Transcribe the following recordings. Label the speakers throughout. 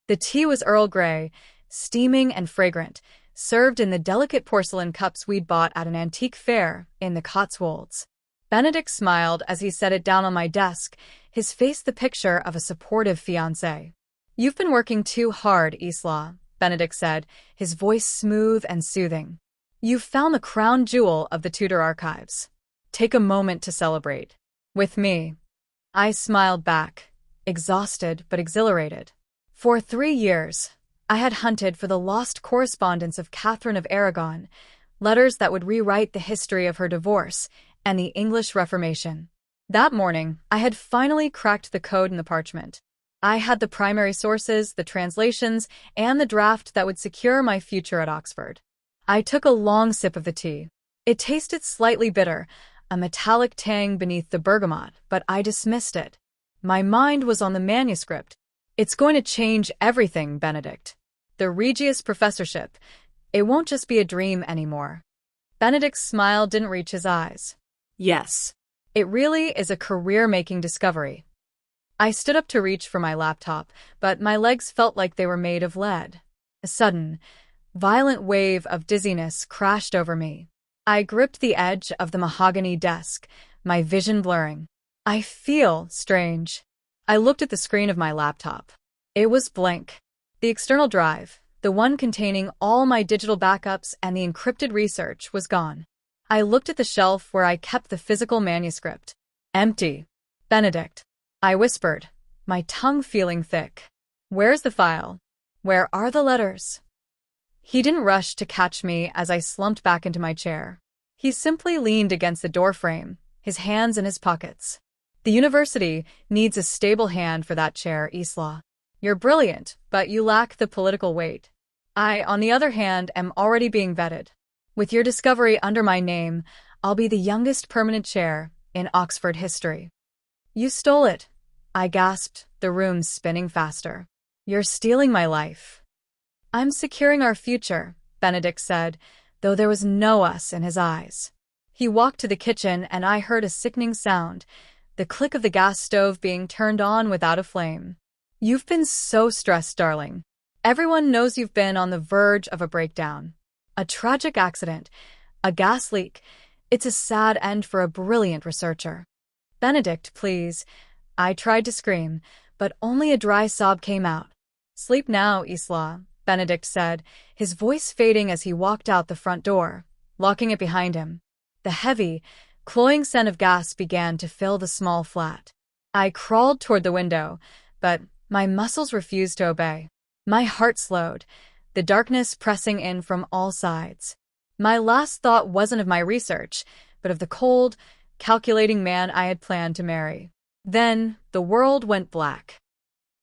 Speaker 1: The tea was Earl Grey, steaming and fragrant, served in the delicate porcelain cups we'd bought at an antique fair in the Cotswolds. Benedict smiled as he set it down on my desk, his face the picture of a supportive fiancé. "You've been working too hard, Isla," Benedict said, his voice smooth and soothing. "You've found the crown jewel of the Tudor archives. Take a moment to celebrate. With me." I smiled back, exhausted but exhilarated. For 3 years, I had hunted for the lost correspondence of Catherine of Aragon, letters that would rewrite the history of her divorce and the English Reformation. That morning, I had finally cracked the code in the parchment. I had the primary sources, the translations, and the draft that would secure my future at Oxford. I took a long sip of the tea. It tasted slightly bitter, a metallic tang beneath the bergamot, but I dismissed it. My mind was on the manuscript. "It's going to change everything, Benedict. The Regius professorship. It won't just be a dream anymore." Benedict's smile didn't reach his eyes. "Yes. It really is a career-making discovery." I stood up to reach for my laptop, but my legs felt like they were made of lead. A sudden, violent wave of dizziness crashed over me. I gripped the edge of the mahogany desk, my vision blurring. "I feel strange." I looked at the screen of my laptop. It was blank. The external drive, the one containing all my digital backups and the encrypted research, was gone. I looked at the shelf where I kept the physical manuscript. Empty. "Benedict," I whispered, my tongue feeling thick. "Where's the file? Where are the letters?" He didn't rush to catch me as I slumped back into my chair. He simply leaned against the doorframe, his hands in his pockets. "The university needs a stable hand for that chair, Isla. You're brilliant, but you lack the political weight. I, on the other hand, am already being vetted. With your discovery under my name, I'll be the youngest permanent chair in Oxford history." "You stole it," I gasped, the room spinning faster. "You're stealing my life." "I'm securing our future," Benedict said, though there was no us in his eyes. He walked to the kitchen and I heard a sickening sound, the click of the gas stove being turned on without a flame. "You've been so stressed, darling. Everyone knows you've been on the verge of a breakdown. A tragic accident, a gas leak. It's a sad end for a brilliant researcher." "Benedict, please." I tried to scream, but only a dry sob came out. "Sleep now, Isla," Benedict said, his voice fading as he walked out the front door, locking it behind him. The heavy, cloying scent of gas began to fill the small flat. I crawled toward the window, but my muscles refused to obey. My heart slowed, the darkness pressing in from all sides. My last thought wasn't of my research, but of the cold, calculating man I had planned to marry. Then the world went black.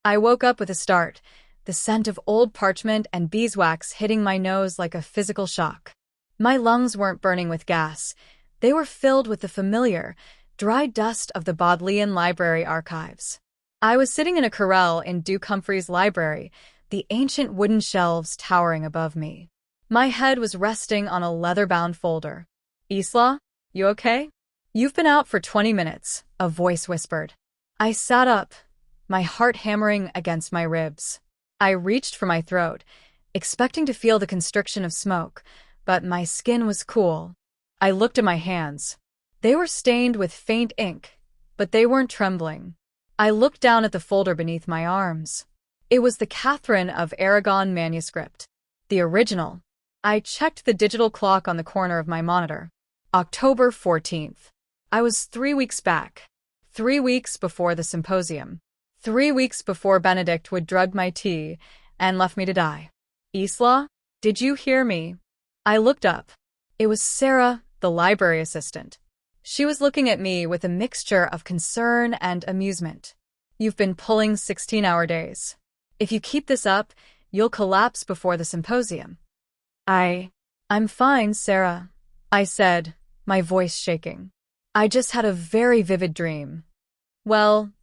Speaker 1: I woke up with a start, the scent of old parchment and beeswax hitting my nose like a physical shock. My lungs weren't burning with gas. They were filled with the familiar, dry dust of the Bodleian Library archives. I was sitting in a corral in Duke Humphrey's library, the ancient wooden shelves towering above me. My head was resting on a leather-bound folder. "Isla, you okay?" "You've been out for 20 minutes, a voice whispered. I sat up, my heart hammering against my ribs. I reached for my throat, expecting to feel the constriction of smoke, but my skin was cool. I looked at my hands. They were stained with faint ink, but they weren't trembling. I looked down at the folder beneath my arms. It was the Catherine of Aragon manuscript. The original. I checked the digital clock on the corner of my monitor. October 14th. I was 3 weeks back. 3 weeks before the symposium. 3 weeks before Benedict would drug my tea and left me to die. "Isla, did you hear me?" I looked up. It was Sarah, the library assistant. She was looking at me with a mixture of concern and amusement. "You've been pulling 16-hour days. If you keep this up, you'll collapse before the symposium." I'm fine, Sarah," I said, my voice shaking. "I just had a very vivid dream." "Well,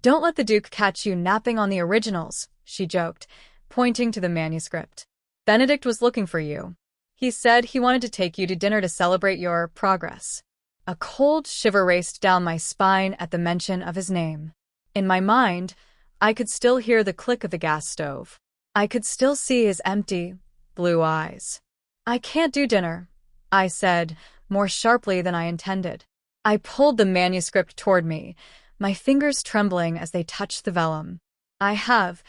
Speaker 1: don't let the Duke catch you napping on the originals," she joked, pointing to the manuscript. "Benedict was looking for you. He said he wanted to take you to dinner to celebrate your progress." A cold shiver raced down my spine at the mention of his name. In my mind, I could still hear the click of the gas stove. I could still see his empty, blue eyes. "I can't do dinner," I said, more sharply than I intended. I pulled the manuscript toward me, my fingers trembling as they touched the vellum. I have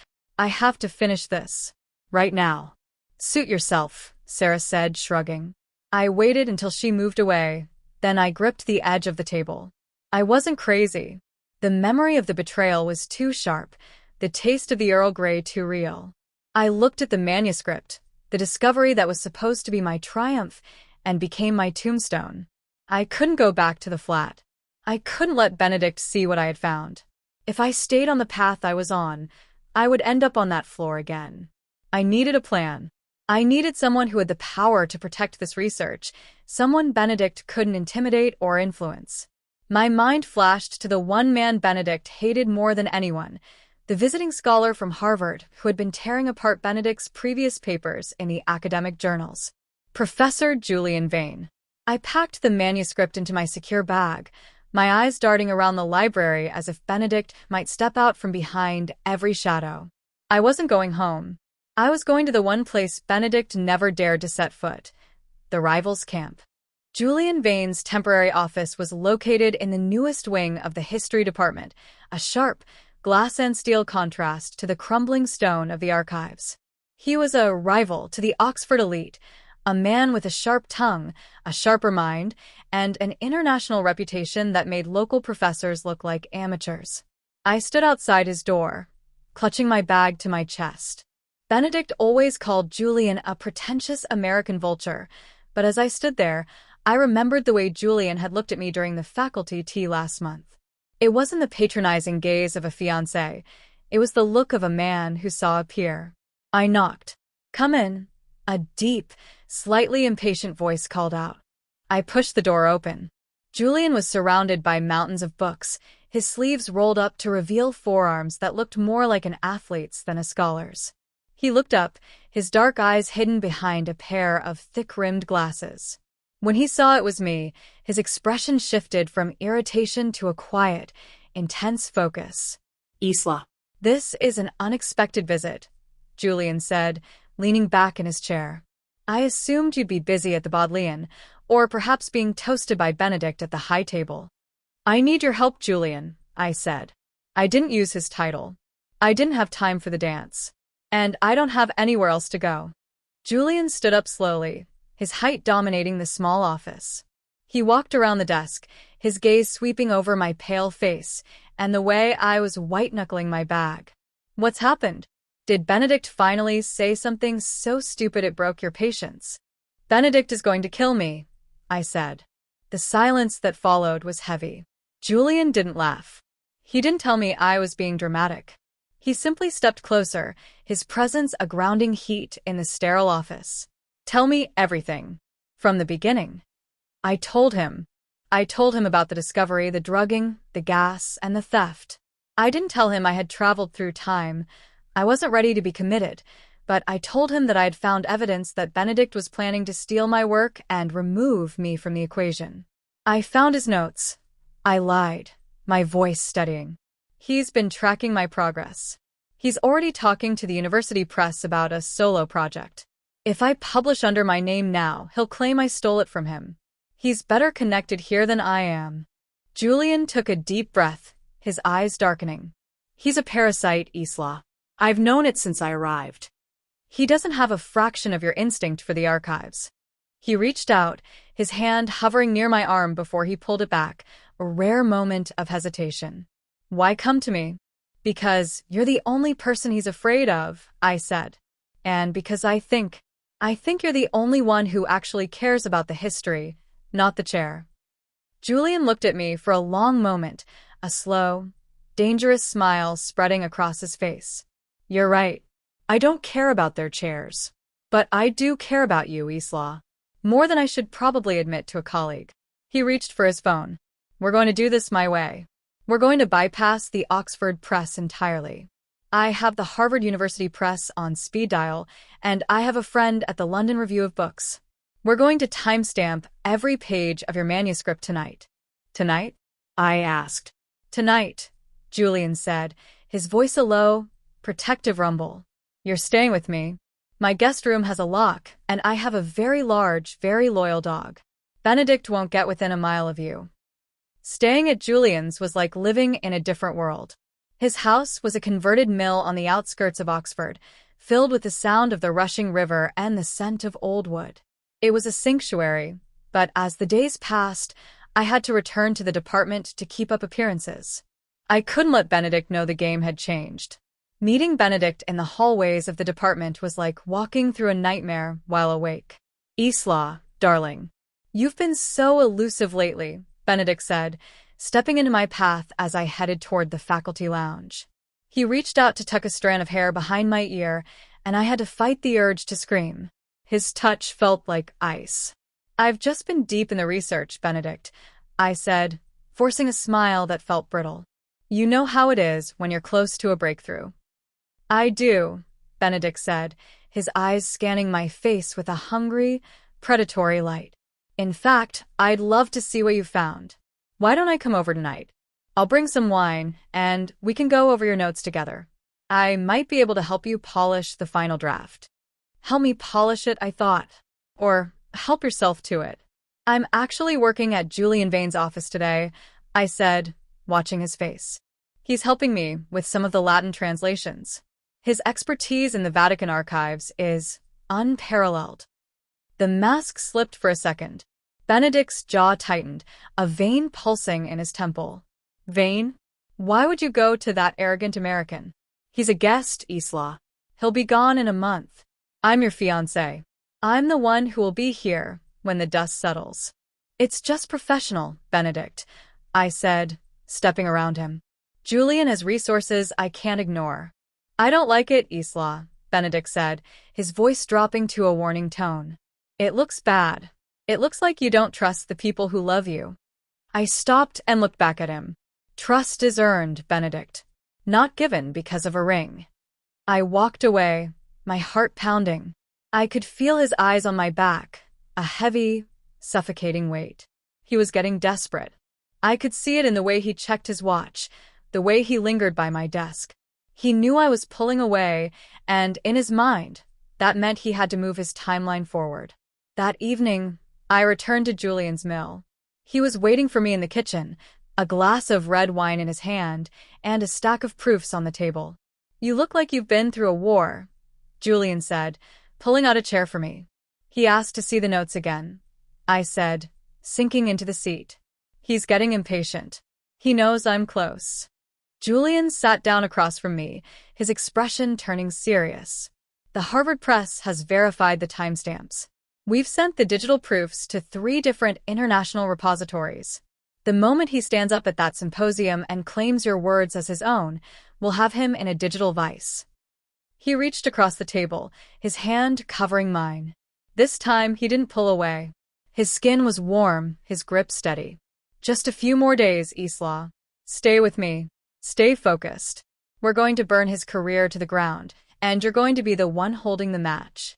Speaker 1: to finish this. Right now." "Suit yourself," Sarah said, shrugging. I waited until she moved away, then I gripped the edge of the table. I wasn't crazy. The memory of the betrayal was too sharp, the taste of the Earl Grey too real. I looked at the manuscript, the discovery that was supposed to be my triumph and became my tombstone. I couldn't go back to the flat. I couldn't let Benedict see what I had found. If I stayed on the path I was on, I would end up on that floor again. I needed a plan. I needed someone who had the power to protect this research, someone Benedict couldn't intimidate or influence. My mind flashed to the one man Benedict hated more than anyone, the visiting scholar from Harvard who had been tearing apart Benedict's previous papers in the academic journals. Professor Julian Vane. I packed the manuscript into my secure bag, my eyes darting around the library as if Benedict might step out from behind every shadow. I wasn't going home. I was going to the one place Benedict never dared to set foot, the rival's camp. Julian Vane's temporary office was located in the newest wing of the history department, a sharp, glass and steel contrast to the crumbling stone of the archives. He was a rival to the Oxford elite, a man with a sharp tongue, a sharper mind, and an international reputation that made local professors look like amateurs. I stood outside his door, clutching my bag to my chest. Benedict always called Julian a pretentious American vulture, but as I stood there, I remembered the way Julian had looked at me during the faculty tea last month. It wasn't the patronizing gaze of a fiancé, it was the look of a man who saw a peer. I knocked. "Come in," a deep, slightly impatient voice called out. I pushed the door open. Julian was surrounded by mountains of books, his sleeves rolled up to reveal forearms that looked more like an athlete's than a scholar's. He looked up, his dark eyes hidden behind a pair of thick-rimmed glasses. When he saw it was me, his expression shifted from irritation to a quiet, intense focus.
Speaker 2: "Isla."
Speaker 1: "This is an unexpected visit," Julian said, leaning back in his chair. "I assumed you'd be busy at the Bodleian, or perhaps being toasted by Benedict at the high table." "I need your help, Julian," I said. I didn't use his title. I didn't have time for the dance. And I don't have anywhere else to go. Julian stood up slowly, his height dominating the small office. He walked around the desk, his gaze sweeping over my pale face and the way I was white-knuckling my bag. "What's happened? Did Benedict finally say something so stupid it broke your patience?" "Benedict is going to kill me," I said. The silence that followed was heavy. Julian didn't laugh. He didn't tell me I was being dramatic. He simply stepped closer, his presence a grounding heat in the sterile office. "Tell me everything. From the beginning." I told him. I told him about the discovery, the drugging, the gas, and the theft. I didn't tell him I had traveled through time. I wasn't ready to be committed, but I told him that I had found evidence that Benedict was planning to steal my work and remove me from the equation. I found his notes. I lied, my voice steadying. "He's been tracking my progress. He's already talking to the university press about a solo project. If I publish under my name now, he'll claim I stole it from him. He's better connected here than I am." Julian took a deep breath, his eyes darkening. "He's a parasite, Isla. I've known it since I arrived. He doesn't have a fraction of your instinct for the archives." He reached out, his hand hovering near my arm before he pulled it back, a rare moment of hesitation. "Why come to me?" "Because you're the only person he's afraid of," I said. "And because I think you're the only one who actually cares about the history, not the chair." Julian looked at me for a long moment, a slow, dangerous smile spreading across his face. "You're right. I don't care about their chairs. But I do care about you, Isla. More than I should probably admit to a colleague." He reached for his phone. "We're going to do this my way. We're going to bypass the Oxford press entirely. I have the Harvard University Press on speed dial, and I have a friend at the London Review of Books. We're going to timestamp every page of your manuscript tonight." "Tonight?" I asked. "Tonight," Julian said, his voice a low, protective rumble. You're staying with me. My guest room has a lock, and I have a very large, very loyal dog. Benedict won't get within a mile of you. Staying at Julian's was like living in a different world. His house was a converted mill on the outskirts of Oxford, filled with the sound of the rushing river and the scent of old wood. It was a sanctuary, but as the days passed, I had to return to the department to keep up appearances. I couldn't let Benedict know the game had changed. Meeting Benedict in the hallways of the department was like walking through a nightmare while awake. "Isla, darling. You've been so elusive lately," Benedict said, stepping into my path as I headed toward the faculty lounge. He reached out to tuck a strand of hair behind my ear, and I had to fight the urge to scream. His touch felt like ice. "I've just been deep in the research, Benedict," I said, forcing a smile that felt brittle. "You know how it is when you're close to a breakthrough." "I do," Benedict said, his eyes scanning my face with a hungry, predatory light. "In fact, I'd love to see what you found. Why don't I come over tonight? I'll bring some wine, and we can go over your notes together. I might be able to help you polish the final draft." Help me polish it, I thought. Or help yourself to it. "I'm actually working at Julian Vane's office today," I said, watching his face. "He's helping me with some of the Latin translations. His expertise in the Vatican archives is unparalleled." The mask slipped for a second. Benedict's jaw tightened, a vein pulsing in his temple. "Vane? Why would you go to that arrogant American? He's a guest, Isla. He'll be gone in a month. I'm your fiancé. I'm the one who will be here when the dust settles." "It's just professional, Benedict," I said, stepping around him. "Julian has resources I can't ignore." "I don't like it, Isla," Benedict said, his voice dropping to a warning tone. "It looks bad. It looks like you don't trust the people who love you." I stopped and looked back at him. "Trust is earned, Benedict, not given because of a ring." I walked away, my heart pounding. I could feel his eyes on my back, a heavy, suffocating weight. He was getting desperate. I could see it in the way he checked his watch, the way he lingered by my desk. He knew I was pulling away, and in his mind, that meant he had to move his timeline forward. That evening, I returned to Julian's mill. He was waiting for me in the kitchen, a glass of red wine in his hand, and a stack of proofs on the table. "You look like you've been through a war," Julian said, pulling out a chair for me. He asked to see the notes again. I said, sinking into the seat. "He's getting impatient. He knows I'm close." Julian sat down across from me, his expression turning serious. "The Harvard Press has verified the timestamps. We've sent the digital proofs to 3 different international repositories. The moment he stands up at that symposium and claims your words as his own, we'll have him in a digital vice." He reached across the table, his hand covering mine. This time, he didn't pull away. His skin was warm, his grip steady. "Just a few more days, Isla. Stay with me. Stay focused. We're going to burn his career to the ground, and you're going to be the one holding the match."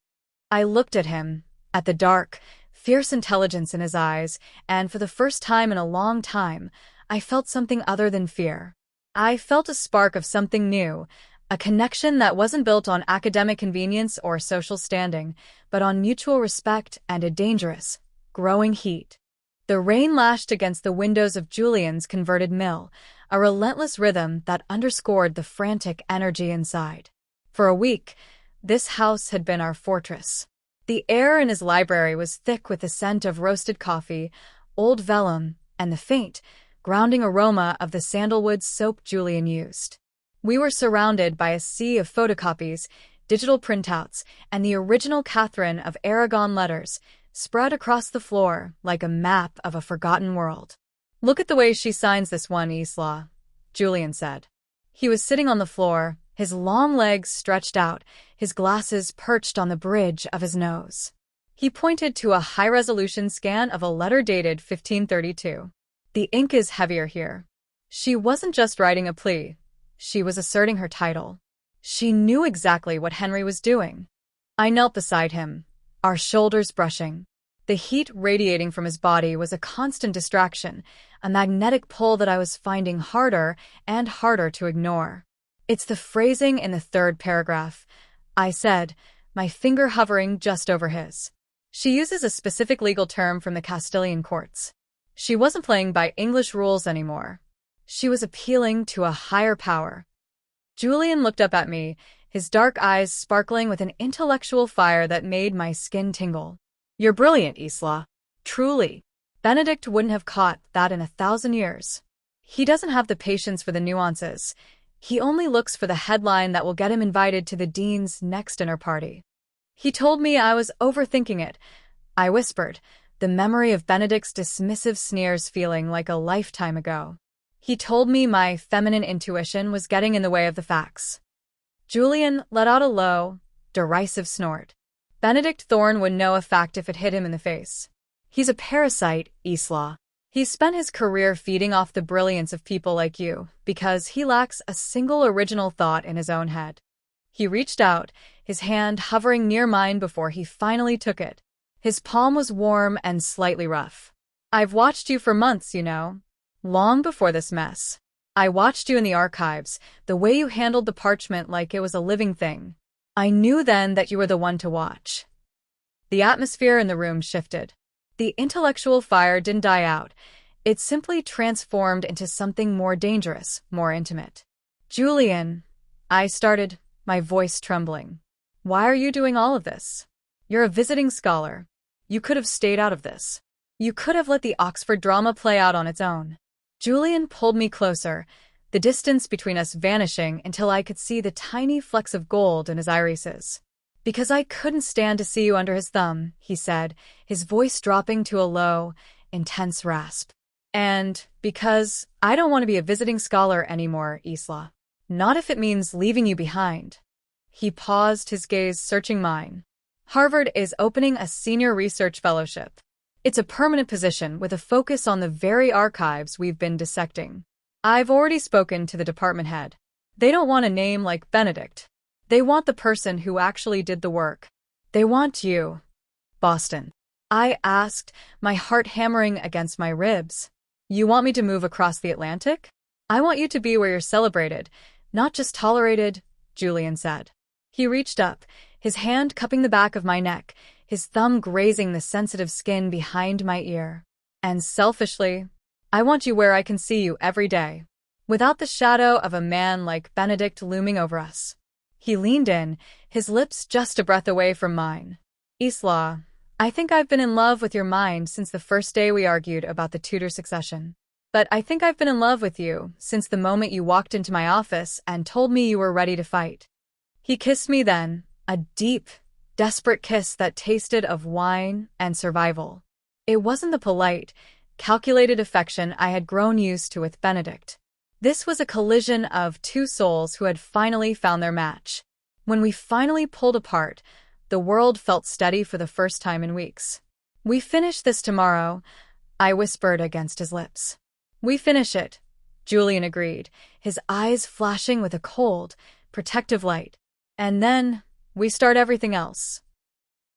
Speaker 1: I looked at him, at the dark, fierce intelligence in his eyes, and for the first time in a long time, I felt something other than fear. I felt a spark of something new, a connection that wasn't built on academic convenience or social standing, but on mutual respect and a dangerous, growing heat. The rain lashed against the windows of Julian's converted mill, a relentless rhythm that underscored the frantic energy inside. For a week, this house had been our fortress. The air in his library was thick with the scent of roasted coffee, old vellum, and the faint, grounding aroma of the sandalwood soap Julian used. We were surrounded by a sea of photocopies, digital printouts, and the original Catherine of Aragon letters, spread across the floor like a map of a forgotten world. "Look at the way she signs this one, Isla," Julian said. He was sitting on the floor, his long legs stretched out, his glasses perched on the bridge of his nose. He pointed to a high-resolution scan of a letter dated 1532. "The ink is heavier here." She wasn't just writing a plea. She was asserting her title. She knew exactly what Henry was doing. I knelt beside him, our shoulders brushing. The heat radiating from his body was a constant distraction, a magnetic pull that I was finding harder and harder to ignore. "It's the phrasing in the 3rd paragraph," I said, my finger hovering just over his. She uses a specific legal term from the Castilian courts. She wasn't playing by English rules anymore. She was appealing to a higher power. Julian looked up at me, his dark eyes sparkling with an intellectual fire that made my skin tingle. You're brilliant, Isla. Truly. Benedict wouldn't have caught that in 1,000 years. He doesn't have the patience for the nuances. He only looks for the headline that will get him invited to the dean's next dinner party. He told me I was overthinking it. I whispered, the memory of Benedict's dismissive sneers feeling like a lifetime ago. He told me my feminine intuition was getting in the way of the facts. Julian let out a low, derisive snort. Benedict Thorne would know a fact if it hit him in the face. He's a parasite, Isla. He's spent his career feeding off the brilliance of people like you, because he lacks a single original thought in his own head. He reached out, his hand hovering near mine before he finally took it. His palm was warm and slightly rough. I've watched you for months, you know. Long before this mess. I watched you in the archives, the way you handled the parchment like it was a living thing. I knew then that you were the one to watch. The atmosphere in the room shifted. The intellectual fire didn't die out. It simply transformed into something more dangerous, more intimate. Julian, I started, my voice trembling. Why are you doing all of this? You're a visiting scholar. You could have stayed out of this. You could have let the Oxford drama play out on its own. Julian pulled me closer, the distance between us vanishing until I could see the tiny flecks of gold in his irises. Because I couldn't stand to see you under his thumb, he said, his voice dropping to a low, intense rasp. And because I don't want to be a visiting scholar anymore, Isla. Not if it means leaving you behind. He paused, his gaze searching mine. Harvard is opening a senior research fellowship. It's a permanent position with a focus on the very archives we've been dissecting. I've already spoken to the department head. They don't want a name like Benedict. They want the person who actually did the work. They want you. Boston. I asked, my heart hammering against my ribs. You want me to move across the Atlantic? I want you to be where you're celebrated, not just tolerated, Julian said. He reached up, his hand cupping the back of my neck, his thumb grazing the sensitive skin behind my ear. And selfishly, I want you where I can see you every day, without the shadow of a man like Benedict looming over us. He leaned in, his lips just a breath away from mine. Isla, I think I've been in love with your mind since the first day we argued about the Tudor succession. But I think I've been in love with you since the moment you walked into my office and told me you were ready to fight. He kissed me then, a deep, desperate kiss that tasted of wine and survival. It wasn't the polite, calculated affection I had grown used to with Benedict. This was a collision of two souls who had finally found their match. When we finally pulled apart, the world felt steady for the first time in weeks. We finish this tomorrow, I whispered against his lips. We finish it, Julian agreed, his eyes flashing with a cold, protective light. And then, we start everything else.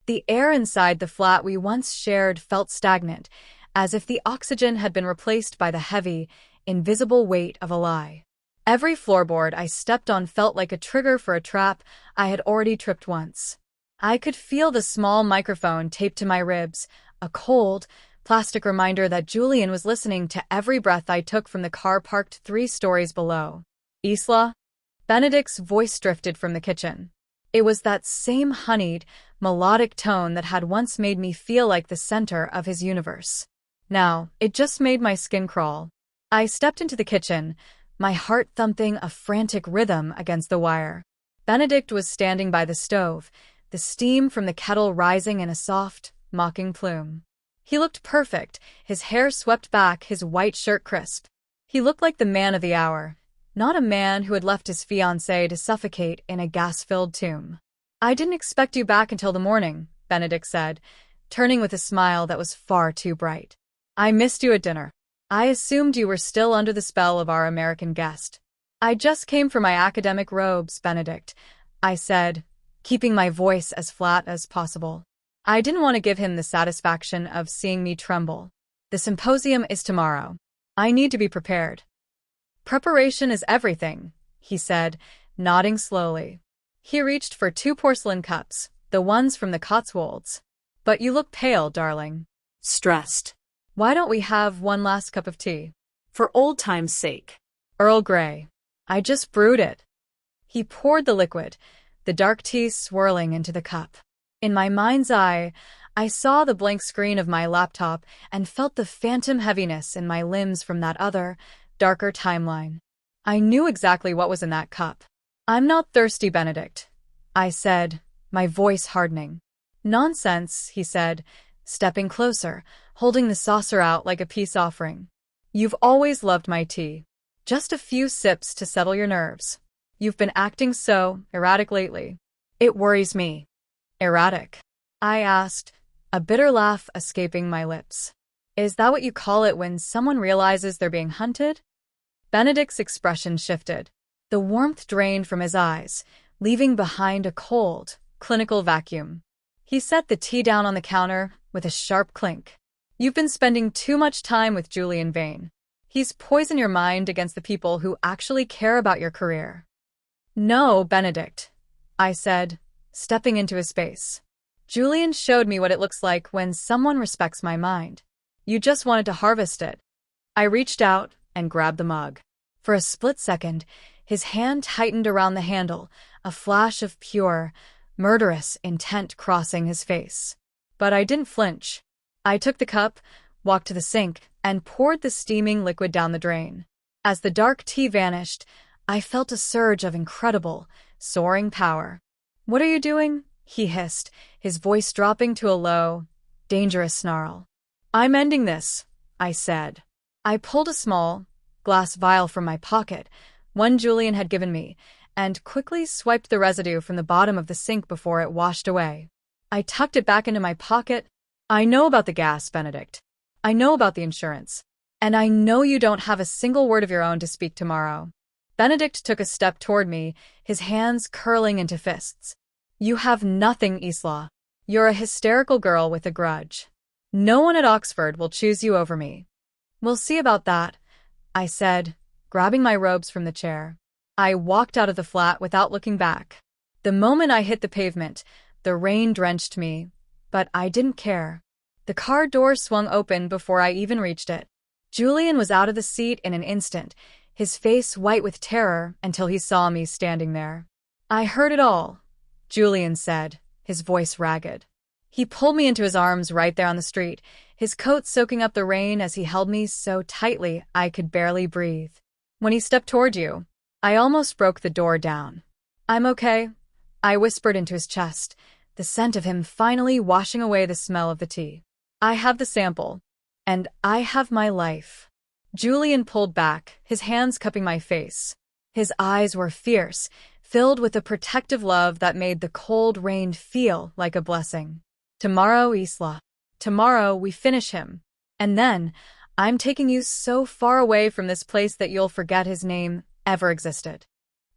Speaker 1: The air inside the flat we once shared felt stagnant, as if the oxygen had been replaced by the heavy, invisible weight of a lie. Every floorboard I stepped on felt like a trigger for a trap I had already tripped once. I could feel the small microphone taped to my ribs, a cold, plastic reminder that Julian was listening to every breath I took from the car parked 3 stories below. Isla? Benedict's voice drifted from the kitchen. It was that same honeyed, melodic tone that had once made me feel like the center of his universe. Now, it just made my skin crawl. I stepped into the kitchen, my heart thumping a frantic rhythm against the wire. Benedict was standing by the stove, the steam from the kettle rising in a soft, mocking plume. He looked perfect, his hair swept back, his white shirt crisp. He looked like the man of the hour, not a man who had left his fiancée to suffocate in a gas-filled tomb. I didn't expect you back until the morning, Benedict said, turning with a smile that was far too bright. I missed you at dinner. I assumed you were still under the spell of our American guest. I just came for my academic robes, Benedict, I said, keeping my voice as flat as possible. I didn't want to give him the satisfaction of seeing me tremble. The symposium is tomorrow. I need to be prepared. Preparation is everything, he said, nodding slowly. He reached for 2 porcelain cups, the ones from the Cotswolds. But you look pale, darling.
Speaker 2: Stressed.
Speaker 1: Why don't we have one last cup of tea?
Speaker 2: For old time's sake.
Speaker 1: Earl Grey. I just brewed it. He poured the liquid, the dark tea swirling into the cup. In my mind's eye, I saw the blank screen of my laptop and felt the phantom heaviness in my limbs from that other, darker timeline. I knew exactly what was in that cup. I'm not thirsty, Benedict, I said, my voice hardening. Nonsense, he said, stepping closer, holding the saucer out like a peace offering. You've always loved my tea. Just a few sips to settle your nerves. You've been acting so erratic lately. It worries me. Erratic? I asked, a bitter laugh escaping my lips. Is that what you call it when someone realizes they're being hunted? Benedict's expression shifted. The warmth drained from his eyes, leaving behind a cold, clinical vacuum. He set the tea down on the counter with a sharp clink. You've been spending too much time with Julian Vane. He's poisoned your mind against the people who actually care about your career. No, Benedict, I said, stepping into his space. Julian showed me what it looks like when someone respects my mind. You just wanted to harvest it. I reached out and grabbed the mug. For a split second, his hand tightened around the handle, a flash of pure, murderous intent crossing his face. But I didn't flinch. I took the cup, walked to the sink, and poured the steaming liquid down the drain. As the dark tea vanished, I felt a surge of incredible, soaring power. What are you doing? He hissed, his voice dropping to a low, dangerous snarl. I'm ending this, I said. I pulled a small, glass vial from my pocket, one Julian had given me, and quickly swiped the residue from the bottom of the sink before it washed away. I tucked it back into my pocket. I know about the gas, Benedict. I know about the insurance. And I know you don't have a single word of your own to speak tomorrow. Benedict took a step toward me, his hands curling into fists. You have nothing, Isla. You're a hysterical girl with a grudge. No one at Oxford will choose you over me. We'll see about that, I said, grabbing my robes from the chair. I walked out of the flat without looking back. The moment I hit the pavement, the rain drenched me, but I didn't care. The car door swung open before I even reached it. Julian was out of the seat in an instant, his face white with terror until he saw me standing there. I heard it all, Julian said, his voice ragged. He pulled me into his arms right there on the street, his coat soaking up the rain as he held me so tightly I could barely breathe. When he stepped toward you, I almost broke the door down. I'm okay, I whispered into his chest, the scent of him finally washing away the smell of the tea. I have the sample, and I have my life. Julian pulled back, his hands cupping my face. His eyes were fierce, filled with a protective love that made the cold rain feel like a blessing. Tomorrow, Isla. Tomorrow we finish him. And then, I'm taking you so far away from this place that you'll forget his name ever existed.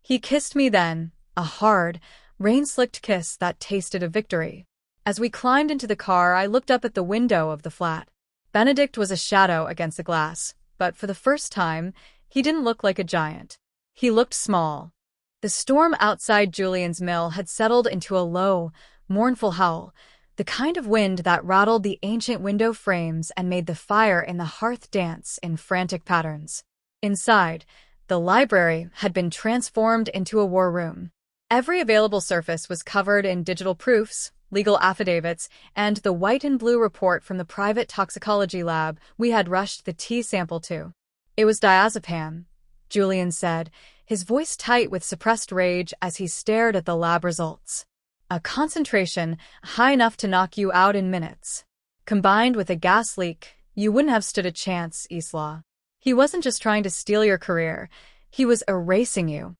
Speaker 1: He kissed me then, a hard, rain-slicked kiss that tasted of victory. As we climbed into the car, I looked up at the window of the flat. Benedict was a shadow against the glass, but for the first time, he didn't look like a giant. He looked small. The storm outside Julian's mill had settled into a low, mournful howl, the kind of wind that rattled the ancient window frames and made the fire in the hearth dance in frantic patterns. Inside, the library had been transformed into a war room. Every available surface was covered in digital proofs, legal affidavits, and the white and blue report from the private toxicology lab we had rushed the tea sample to. It was diazepam, Julian said, his voice tight with suppressed rage as he stared at the lab results. A concentration high enough to knock you out in minutes. Combined with a gas leak, you wouldn't have stood a chance, Isla. He wasn't just trying to steal your career, he was erasing you.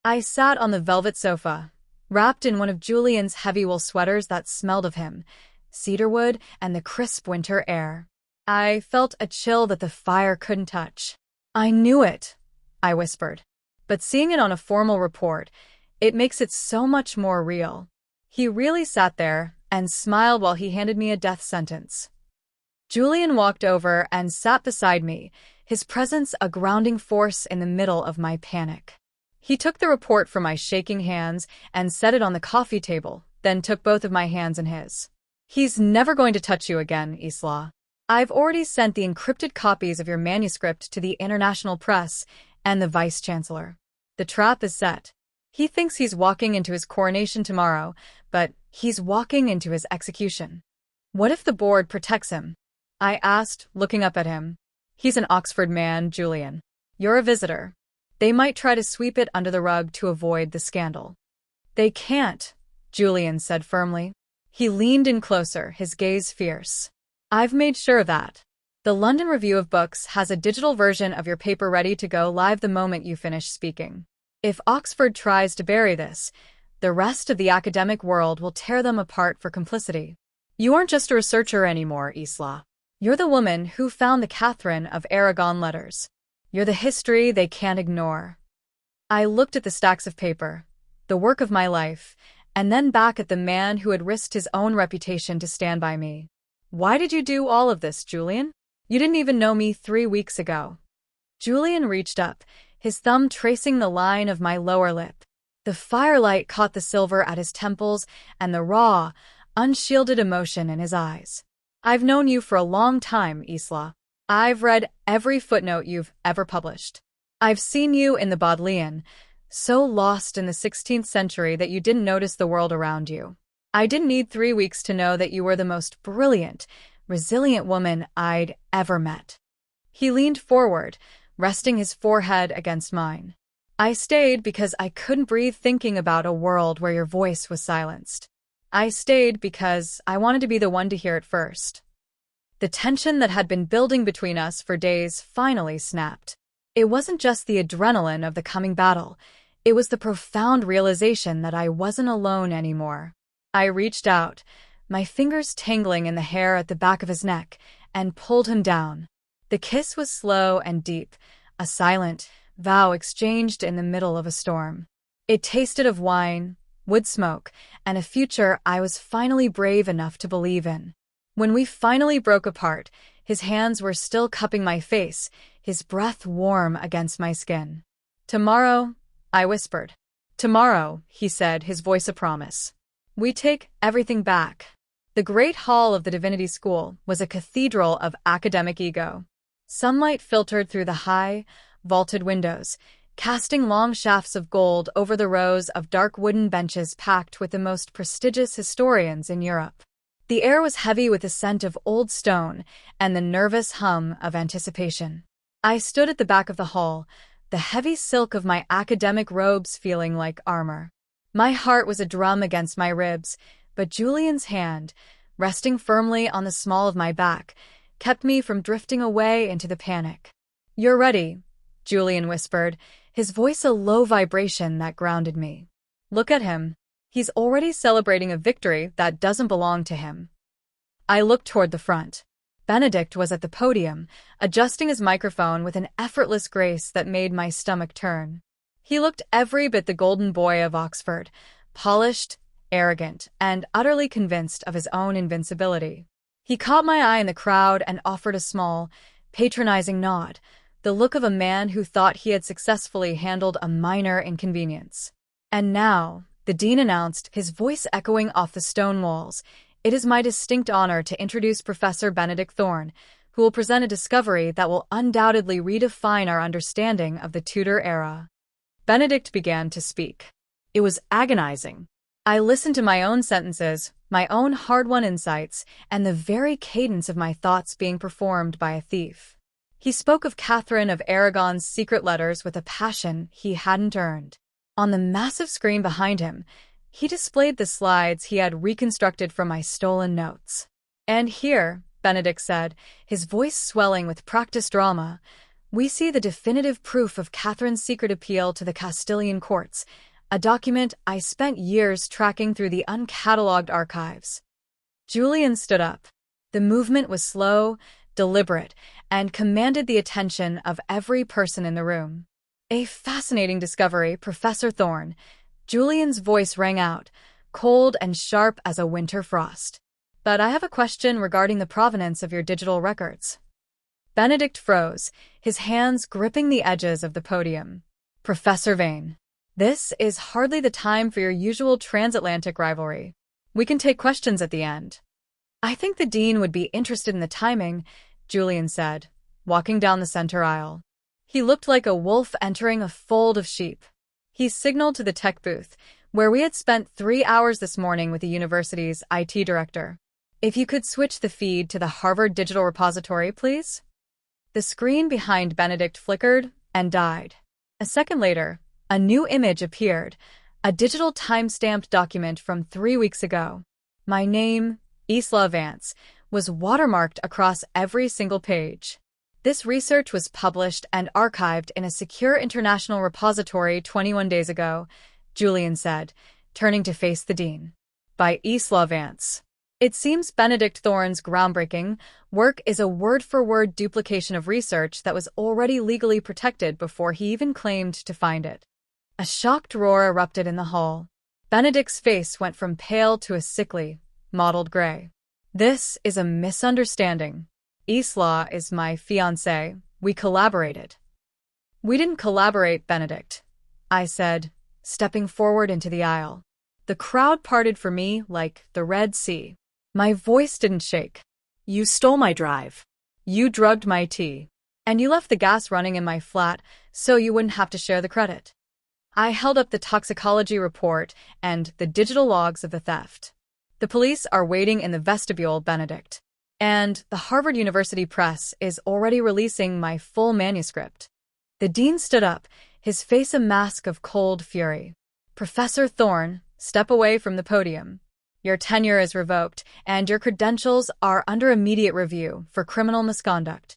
Speaker 1: I sat on the velvet sofa, wrapped in one of Julian's heavy wool sweaters that smelled of him, cedarwood and the crisp winter air. I felt a chill that the fire couldn't touch. I knew it, I whispered. But seeing it on a formal report, it makes it so much more real. He really sat there and smiled while he handed me a death sentence. Julian walked over and sat beside me, his presence a grounding force in the middle of my panic. He took the report from my shaking hands and set it on the coffee table, then took both of my hands in his. He's never going to touch you again, Isla. I've already sent the encrypted copies of your manuscript to the international press and the vice-chancellor. The trap is set. He thinks he's walking into his coronation tomorrow, but he's walking into his execution. What if the board protects him? I asked, looking up at him. He's an Oxford man, Julian. You're a visitor. They might try to sweep it under the rug to avoid the scandal. They can't, Julian said firmly. He leaned in closer, his gaze fierce. I've made sure of that. The London Review of Books has a digital version of your paper ready to go live the moment you finish speaking. If Oxford tries to bury this, the rest of the academic world will tear them apart for complicity. You aren't just a researcher anymore, Isla. You're the woman who found the Catherine of Aragon letters. You're the history they can't ignore. I looked at the stacks of paper, the work of my life, and then back at the man who had risked his own reputation to stand by me. Why did you do all of this, Julian? You didn't even know me 3 weeks ago. Julian reached up, his thumb tracing the line of my lower lip. The firelight caught the silver at his temples and the raw, unshielded emotion in his eyes. I've known you for a long time, Isla. I've read every footnote you've ever published. I've seen you in the Bodleian, so lost in the 16th century that you didn't notice the world around you. I didn't need 3 weeks to know that you were the most brilliant, resilient woman I'd ever met. He leaned forward, resting his forehead against mine. I stayed because I couldn't breathe thinking about a world where your voice was silenced. I stayed because I wanted to be the one to hear it first. The tension that had been building between us for days finally snapped. It wasn't just the adrenaline of the coming battle. It was the profound realization that I wasn't alone anymore. I reached out, my fingers tingling in the hair at the back of his neck, and pulled him down. The kiss was slow and deep, a silent vow exchanged in the middle of a storm. It tasted of wine, wood smoke, and a future I was finally brave enough to believe in. When we finally broke apart, his hands were still cupping my face, his breath warm against my skin. Tomorrow, I whispered. Tomorrow, he said, his voice a promise. We take everything back. The great hall of the Divinity School was a cathedral of academic ego. Sunlight filtered through the high, vaulted windows, casting long shafts of gold over the rows of dark wooden benches packed with the most prestigious historians in Europe. The air was heavy with the scent of old stone and the nervous hum of anticipation. I stood at the back of the hall, the heavy silk of my academic robes feeling like armor. My heart was a drum against my ribs, but Julian's hand, resting firmly on the small of my back, kept me from drifting away into the panic. You're ready, Julian whispered, his voice a low vibration that grounded me. Look at him. He's already celebrating a victory that doesn't belong to him. I looked toward the front. Benedict was at the podium, adjusting his microphone with an effortless grace that made my stomach turn. He looked every bit the golden boy of Oxford, polished, arrogant, and utterly convinced of his own invincibility. He caught my eye in the crowd and offered a small, patronizing nod, the look of a man who thought he had successfully handled a minor inconvenience. And now, the dean announced, his voice echoing off the stone walls, it is my distinct honor to introduce Professor Benedict Thorne, who will present a discovery that will undoubtedly redefine our understanding of the Tudor era. Benedict began to speak. It was agonizing. I listened to my own sentences, my own hard-won insights, and the very cadence of my thoughts being performed by a thief. He spoke of Catherine of Aragon's secret letters with a passion he hadn't earned. On the massive screen behind him, he displayed the slides he had reconstructed from my stolen notes. And here, Benedict said, his voice swelling with practiced drama, we see the definitive proof of Catherine's secret appeal to the Castilian courts, a document I spent years tracking through the uncatalogued archives. Julian stood up. The movement was slow, deliberate, and commanded the attention of every person in the room. A fascinating discovery, Professor Thorne. Julian's voice rang out, cold and sharp as a winter frost. But I have a question regarding the provenance of your digital records. Benedict froze, his hands gripping the edges of the podium. Professor Vane. This is hardly the time for your usual transatlantic rivalry. We can take questions at the end. I think the dean would be interested in the timing, Julian said, walking down the center aisle. He looked like a wolf entering a fold of sheep. He signaled to the tech booth, where we had spent 3 hours this morning with the university's IT director. If you could switch the feed to the Harvard Digital Repository, please? The screen behind Benedict flickered and died. A second later, a new image appeared, a digital time-stamped document from 3 weeks ago. My name, Isla Vance, was watermarked across every single page. This research was published and archived in a secure international repository 21 days ago, Julian said, turning to face the dean. By Isla Vance. It seems Benedict Thorne's groundbreaking work is a word-for-word duplication of research that was already legally protected before he even claimed to find it. A shocked roar erupted in the hall. Benedict's face went from pale to a sickly, mottled gray. This is a misunderstanding. Isla is my fiancé. We collaborated. We didn't collaborate, Benedict, I said, stepping forward into the aisle. The crowd parted for me like the Red Sea. My voice didn't shake.
Speaker 2: You stole my drive.
Speaker 1: You drugged my tea. And you left the gas running in my flat so you wouldn't have to share the credit. I held up the toxicology report and the digital logs of the theft. The police are waiting in the vestibule, Benedict. And the Harvard University Press is already releasing my full manuscript. The dean stood up, his face a mask of cold fury. Professor Thorne, step away from the podium. Your tenure is revoked, and your credentials are under immediate review for criminal misconduct.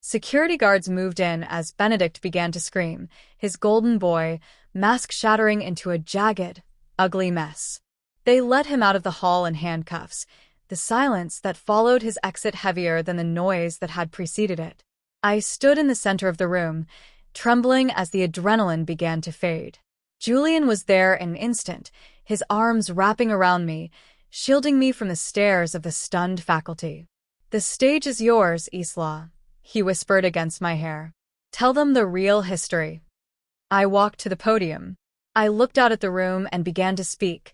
Speaker 1: Security guards moved in as Benedict began to scream, his golden boy, mask shattering into a jagged, ugly mess. They led him out of the hall in handcuffs, the silence that followed his exit heavier than the noise that had preceded it. I stood in the center of the room, trembling as the adrenaline began to fade. Julian was there in an instant, his arms wrapping around me, shielding me from the stares of the stunned faculty. The stage is yours, Isla, he whispered against my hair. Tell them the real history. I walked to the podium. I looked out at the room and began to speak,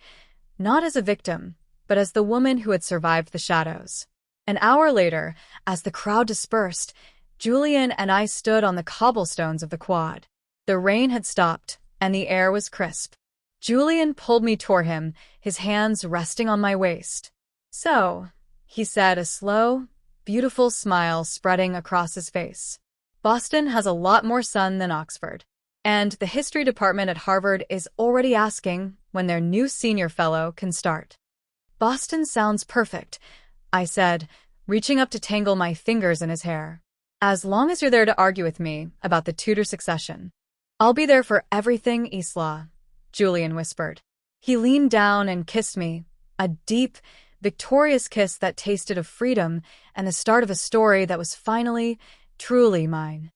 Speaker 1: not as a victim, but as the woman who had survived the shadows. An hour later, as the crowd dispersed, Julian and I stood on the cobblestones of the quad. The rain had stopped, and the air was crisp. Julian pulled me toward him, his hands resting on my waist. So, he said, a slow, beautiful smile spreading across his face. Boston has a lot more sun than Oxford. And the history department at Harvard is already asking when their new senior fellow can start. Boston sounds perfect, I said, reaching up to tangle my fingers in his hair. As long as you're there to argue with me about the Tudor succession. I'll be there for everything, Isla, Julian whispered. He leaned down and kissed me, a deep, victorious kiss that tasted of freedom and the start of a story that was finally, truly mine.